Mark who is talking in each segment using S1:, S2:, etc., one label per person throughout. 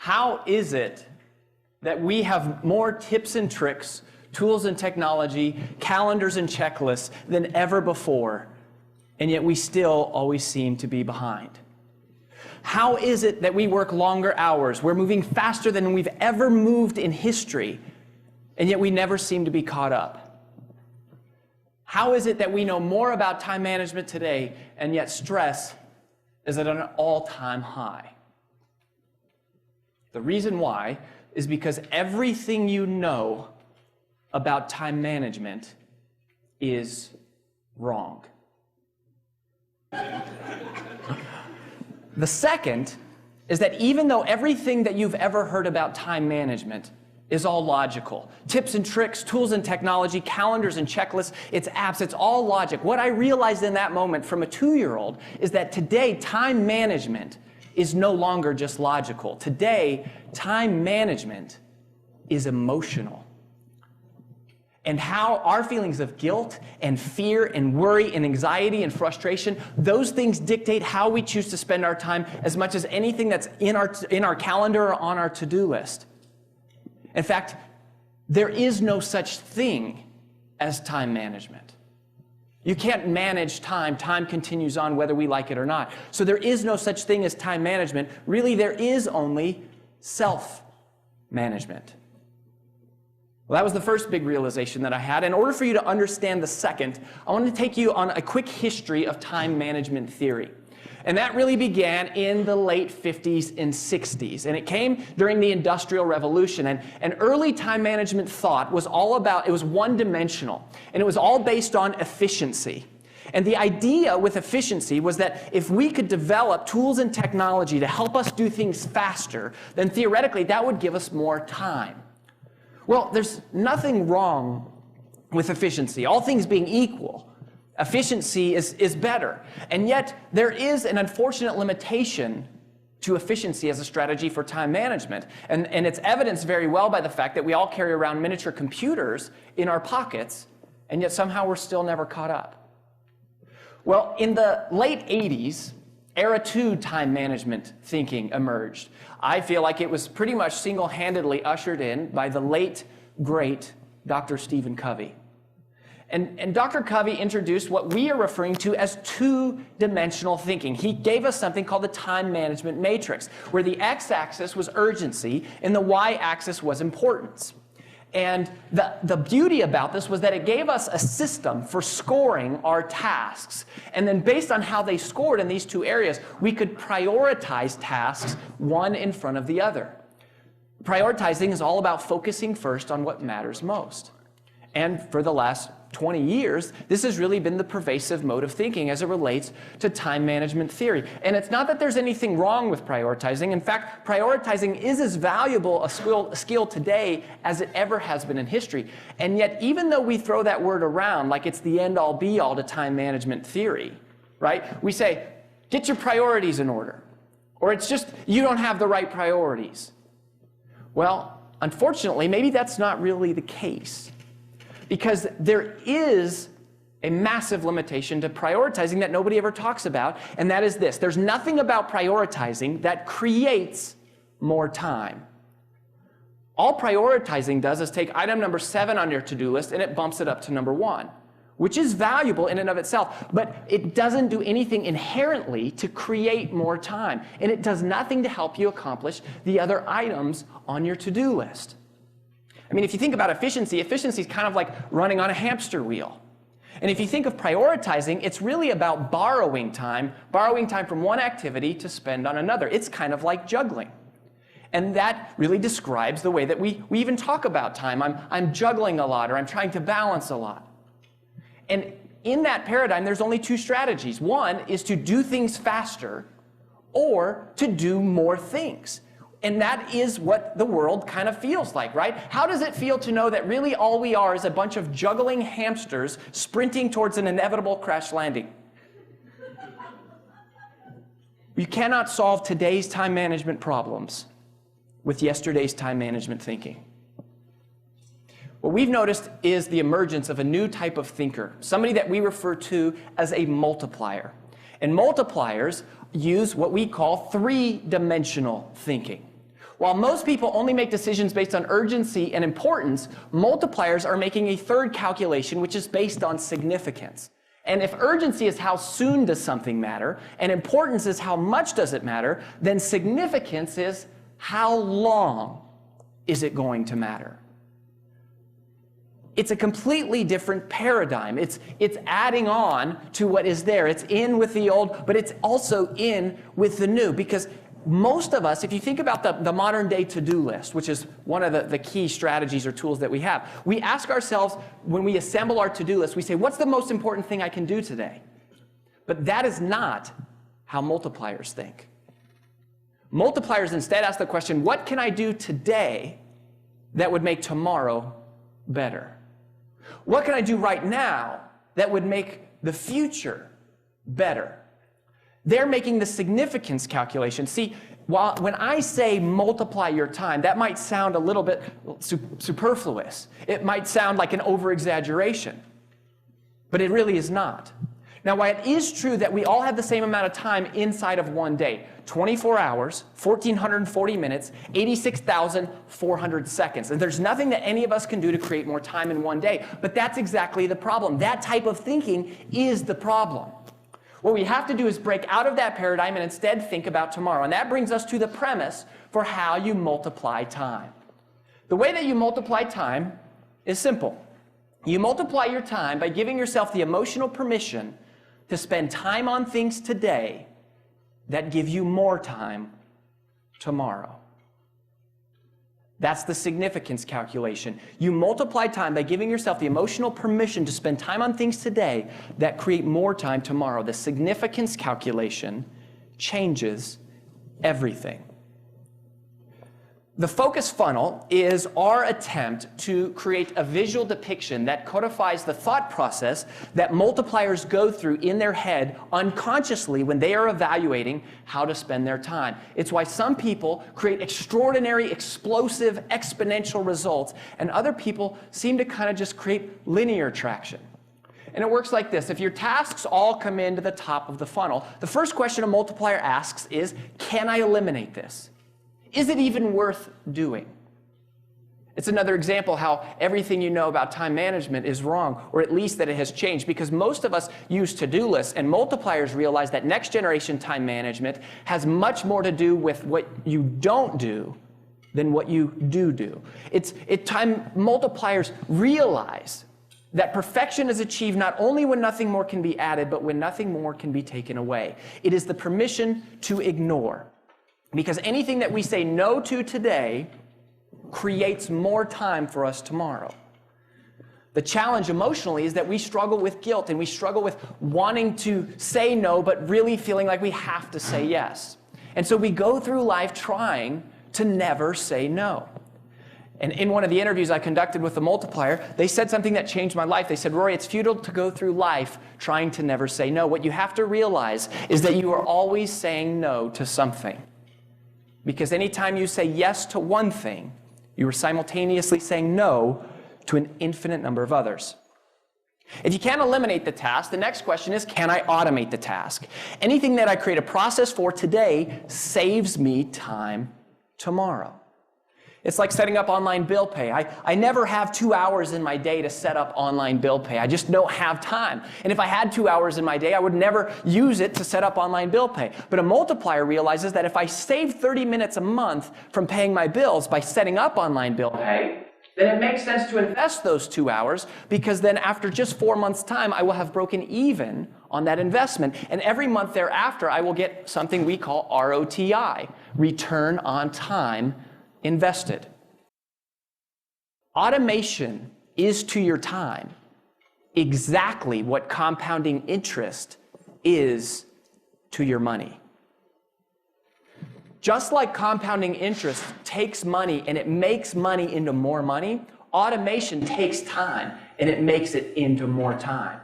S1: How is it that we have more tips and tricks, tools and technology, calendars and checklists than ever before, and yet we still always seem to be behind? How is it that we work longer hours? We're moving faster than we've ever moved in history, and yet we never seem to be caught up? How is it that we know more about time management today, and yet stress is at an all-time high? The reason why is because everything you know about time management is wrong. The second is that even though everything that you've ever heard about time management is all logical, tips and tricks, tools and technology, calendars and checklists, it's apps, it's all logic. What I realized in that moment from a 2-year-old is that today time management is no longer just logical. Today, time management is emotional. And how our feelings of guilt and fear and worry and anxiety and frustration, those things dictate how we choose to spend our time as much as anything that's in our calendar or on our to-do list. In fact, there is no such thing as time management. You can't manage time. Time continues on whether we like it or not. So there is no such thing as time management. Really, there is only self-management. Well, that was the first big realization that I had. In order for you to understand the second, I want to take you on a quick history of time management theory. And that really began in the late 50s and 60s. And it came during the Industrial Revolution. And early time management thought was all about, it was one-dimensional. And it was all based on efficiency. And the idea with efficiency was that if we could develop tools and technology to help us do things faster, then theoretically that would give us more time. Well, there's nothing wrong with efficiency. All things being equal, efficiency is better. And yet, there is an unfortunate limitation to efficiency as a strategy for time management. And it's evidenced very well by the fact that we all carry around miniature computers in our pockets, and yet somehow we're still never caught up. Well, in the late 80s, Era 2 time management thinking emerged. I feel like it was pretty much single-handedly ushered in by the late, great Dr. Stephen Covey. And Dr. Covey introduced what we are referring to as two-dimensional thinking. He gave us something called the time management matrix, where the x-axis was urgency and the y-axis was importance. And the beauty about this was that it gave us a system for scoring our tasks. And then based on how they scored in these two areas, we could prioritize tasks one in front of the other. Prioritizing is all about focusing first on what matters most. And for the last 20 years, this has really been the pervasive mode of thinking as it relates to time management theory. And it's not that there's anything wrong with prioritizing. In fact, prioritizing is as valuable a skill today as it ever has been in history. And yet, even though we throw that word around like it's the end-all be-all to time management theory, right? We say, get your priorities in order. Or it's just, you don't have the right priorities. Well, unfortunately, maybe that's not really the case. Because there is a massive limitation to prioritizing that nobody ever talks about, and that is this. There's nothing about prioritizing that creates more time. All prioritizing does is take item number 7 on your to-do list and it bumps it up to number 1, which is valuable in and of itself, but it doesn't do anything inherently to create more time, and it does nothing to help you accomplish the other items on your to-do list. I mean, if you think about efficiency, efficiency is kind of like running on a hamster wheel. And if you think of prioritizing, it's really about borrowing time from one activity to spend on another. It's kind of like juggling. And that really describes the way that we even talk about time. I'm juggling a lot, or I'm trying to balance a lot. And in that paradigm, there's only two strategies. One is to do things faster or to do more things. And that is what the world kind of feels like, right? How does it feel to know that really all we are is a bunch of juggling hamsters sprinting towards an inevitable crash landing? You cannot solve today's time management problems with yesterday's time management thinking. What we've noticed is the emergence of a new type of thinker, somebody that we refer to as a multiplier. And multipliers use what we call three-dimensional thinking. While most people only make decisions based on urgency and importance, multipliers are making a third calculation, which is based on significance. And if urgency is how soon does something matter, and importance is how much does it matter, then significance is how long is it going to matter. It's a completely different paradigm. It's adding on to what is there. It's in with the old, but it's also in with the new. Because most of us, if you think about the modern day to-do list, which is one of the key strategies or tools that we have, we ask ourselves, when we assemble our to-do list, we say, what's the most important thing I can do today? But that is not how multipliers think. Multipliers instead ask the question, what can I do today that would make tomorrow better? What can I do right now that would make the future better? They're making the significance calculation. See, when I say multiply your time, that might sound a little bit superfluous. It might sound like an over-exaggeration, but it really is not. Now, while it is true that we all have the same amount of time inside of one day, 24 hours, 1,440 minutes, 86,400 seconds. And there's nothing that any of us can do to create more time in one day. But that's exactly the problem. That type of thinking is the problem. What we have to do is break out of that paradigm and instead think about tomorrow. And that brings us to the premise for how you multiply time. The way that you multiply time is simple. You multiply your time by giving yourself the emotional permission to spend time on things today that give you more time tomorrow. That's the significance calculation. You multiply time by giving yourself the emotional permission to spend time on things today that create more time tomorrow. The significance calculation changes everything. The focus funnel is our attempt to create a visual depiction that codifies the thought process that multipliers go through in their head unconsciously when they are evaluating how to spend their time. It's why some people create extraordinary, explosive, exponential results, and other people seem to kind of just create linear traction. And it works like this. If your tasks all come into the top of the funnel, the first question a multiplier asks is, can I eliminate this? Is it even worth doing? It's another example how everything you know about time management is wrong, or at least that it has changed, because most of us use to-do lists, and multipliers realize that next generation time management has much more to do with what you don't do than what you do. Time multipliers realize that perfection is achieved not only when nothing more can be added, but when nothing more can be taken away. It is the permission to ignore. Because anything that we say no to today creates more time for us tomorrow. The challenge emotionally is that we struggle with guilt, and we struggle with wanting to say no, but really feeling like we have to say yes. And so we go through life trying to never say no. And in one of the interviews I conducted with the multiplier, they said something that changed my life. They said, Rory, it's futile to go through life trying to never say no. What you have to realize is that you are always saying no to something. Because anytime you say yes to one thing, you are simultaneously saying no to an infinite number of others. If you can't eliminate the task, the next question is, can I automate the task? Anything that I create a process for today saves me time tomorrow. It's like setting up online bill pay. I never have 2 hours in my day to set up online bill pay. I just don't have time. And if I had 2 hours in my day, I would never use it to set up online bill pay. But a multiplier realizes that if I save 30 minutes a month from paying my bills by setting up online bill pay, then it makes sense to invest those 2 hours, because then after just 4 months' time, I will have broken even on that investment. And every month thereafter, I will get something we call ROTI, return on time invested. Automation is to your time exactly what compounding interest is to your money. Just like compounding interest takes money and it makes money into more money, automation takes time and it makes it into more time.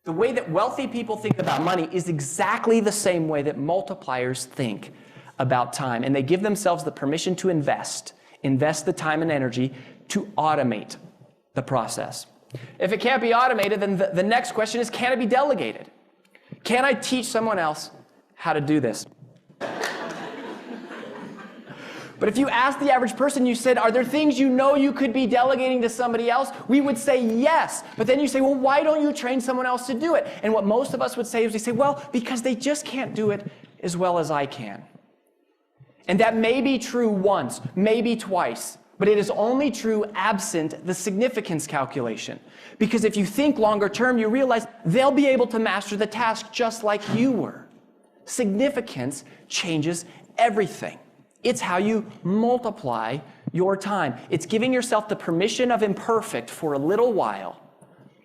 S1: The way that wealthy people think about money is exactly the same way that multipliers think about time, and they give themselves the permission to invest the time and energy to automate the process. If it can't be automated, then the next question is, can it be delegated? Can I teach someone else how to do this? But if you ask the average person, you said, are there things you know you could be delegating to somebody else? We would say yes. But then you say, well, why don't you train someone else to do it? And what most of us would say is we say, well, because they just can't do it as well as I can. And that may be true once, maybe twice, but it is only true absent the significance calculation. Because if you think longer term, you realize they'll be able to master the task just like you were. Significance changes everything. It's how you multiply your time. It's giving yourself the permission of imperfect for a little while,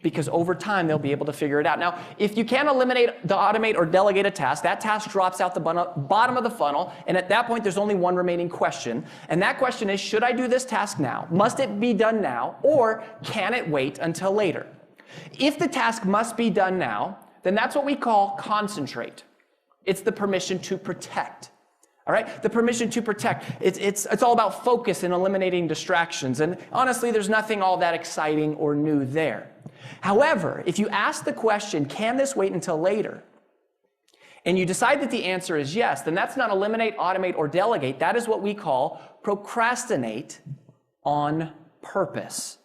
S1: because over time they'll be able to figure it out. Now, if you can't automate or delegate a task, that task drops out the bottom of the funnel, and at that point there's only one remaining question, and that question is, should I do this task now? Must it be done now, or can it wait until later? If the task must be done now, then that's what we call concentrate. It's the permission to protect. All right, the permission to protect. It's all about focus and eliminating distractions. And honestly, there's nothing all that exciting or new there. However, if you ask the question, can this wait until later? And you decide that the answer is yes, then that's not eliminate, automate, or delegate. That is what we call procrastinate on purpose.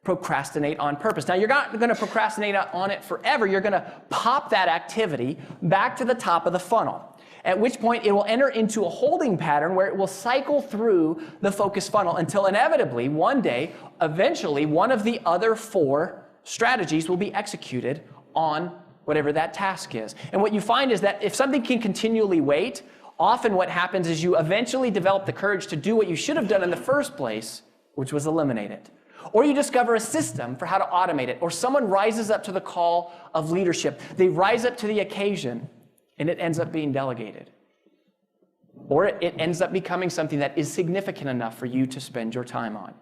S1: Procrastinate on purpose. Now, you're not going to procrastinate on it forever. You're going to pop that activity back to the top of the funnel, at which point it will enter into a holding pattern where it will cycle through the focus funnel until inevitably, one day, eventually, one of the other 4 strategies will be executed on whatever that task is. And what you find is that if something can continually wait, often what happens is you eventually develop the courage to do what you should have done in the first place, which was eliminate it. Or you discover a system for how to automate it, or someone rises up to the call of leadership. They rise up to the occasion, and it ends up being delegated. Or it ends up becoming something that is significant enough for you to spend your time on.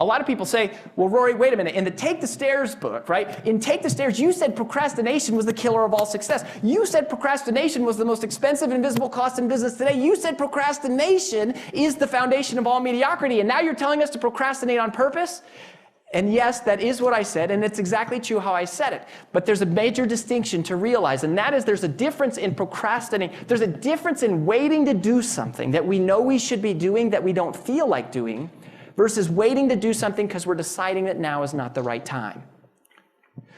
S1: A lot of people say, well, Rory, wait a minute. In the Take the Stairs book, right? In Take the Stairs, you said procrastination was the killer of all success. You said procrastination was the most expensive invisible cost in business today. You said procrastination is the foundation of all mediocrity. And now you're telling us to procrastinate on purpose? And yes, that is what I said, and it's exactly true how I said it. But there's a major distinction to realize, and that is there's a difference in procrastinating. There's a difference in waiting to do something that we know we should be doing that we don't feel like doing, versus waiting to do something because we're deciding that now is not the right time.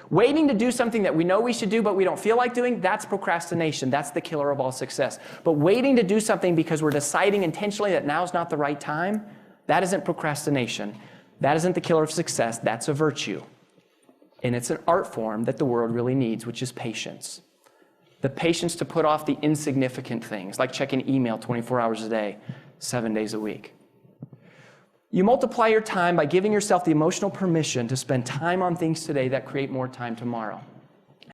S1: Waiting to do something that we know we should do but we don't feel like doing, that's procrastination. That's the killer of all success. But waiting to do something because we're deciding intentionally that now is not the right time, that isn't procrastination. That isn't the killer of success. That's a virtue. And it's an art form that the world really needs, which is patience. The patience to put off the insignificant things, like checking email 24 hours a day, 7 days a week. You multiply your time by giving yourself the emotional permission to spend time on things today that create more time tomorrow.